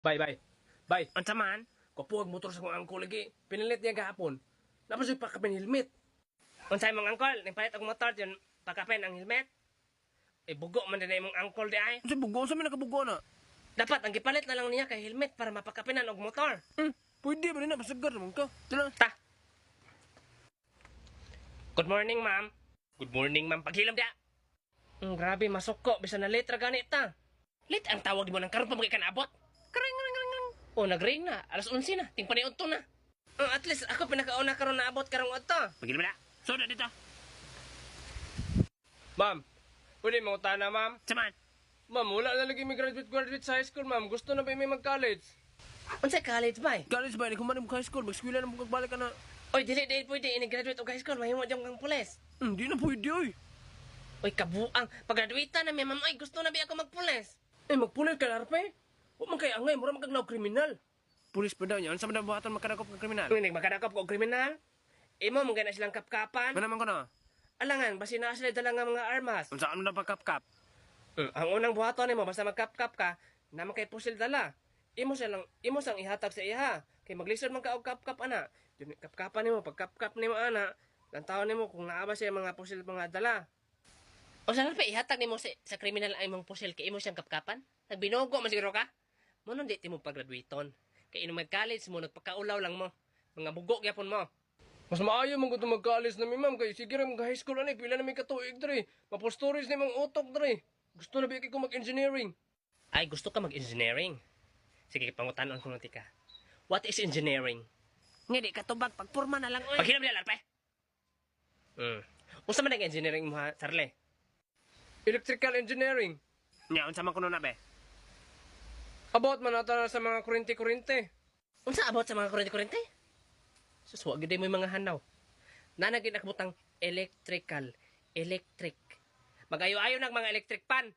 Bay. Unsa man? Kapuag motor sa kong angkol lagi. Pinilit niya gahapon. Napasay pa kapin helmet. Unsay mong angkol? Nipalit og motor yun pagkapen ang helmet. Bugo man din imong angkol di ay. Sa bugo, sa may nakabugo na. Dapat ang gipalit na lang niya kay helmet para mapakapinan og motor. Pwede ba rin na, masagar naman ka. Tala. Ta. Good morning, ma'am. Good morning, ma'am. Paghilom dia. Grabe, masuko. Bisa na late ra ganit ta. Late ang tawag di mo ng karon pa magikan abot. Karing. Oh, nag-ring na. Alas 11 na. Tingpaniod to na. At least ako pinakauna karon na abot karong adto. Paghilom na. Soda dito. Ma'am, pwede mo na, ma'am? Saman. Ma'am, wala na lagi may graduate sa high school, ma'am. Gusto na ba may mag-college? Unsay college ba? College ba, kung man mo high school, mag-eskwela na mo kagbalik ka na. Oy, dili pwede ini-graduate og high school, mahimo jang kang pulis. Di na pwede, oy. Oy, kabuang. Pag-graduate na mi, ma'am, ay gusto na ba ako magpulis? Magpulit ka, Larpe? Huwag man kaya angay, mura magkagnaw kriminal. Pulis pa daw niya, ano sa mga buhatan makadakop ng kriminal? Hindi magkadakop ko og kriminal. Imo mong gana silang kapkapan. Manaman ko na. Alangan, basi na sila dala nga mga armas. Ano saan na pagkap-kap? Ang unang buhaton nimo basta magkap-kap ka, naman kay pusil dala. Imo sang ihatag sa iha. Kay maglisod man ka og kap-kap ana. Yun kap-kapan nimo, pag kap-kap nimo ana, lantaw nimo kung naa ba siya mga pusil mga dala. O sa pa ihatag nimo sa kriminal ay imong pusil kay imo siyang kap-kapan? Nagbinogo man siguro ka? Munon di mo pag-graduaton. Kay ino mag-college mo nagpakaulaw lang mo. Mga bugo gyapon mo. Mas maayo mong gusto mag-college na mi, ma'am. Kay sige rin mag-high school na pila na may katuig, dre. Mapostories na mong utok, dre. Gusto na ba ko mag-engineering? Ay, gusto ka mag-engineering? Sige, pangutanon ko nung tika. What is engineering? Nga di, katubag, pagpurma na lang. Paghilam niya, Larpe. Unsa man ang engineering mo, ha, Charlie? Electrical engineering. Nya, unsa man kuno na, be? About man ata sa mga kurente-kurente. Unsa about sa mga kurente-kurente? Suswag yun mo yung mga hanaw. Nanagin nakabutang electric. Mag-ayo-ayo ng mga electric pan.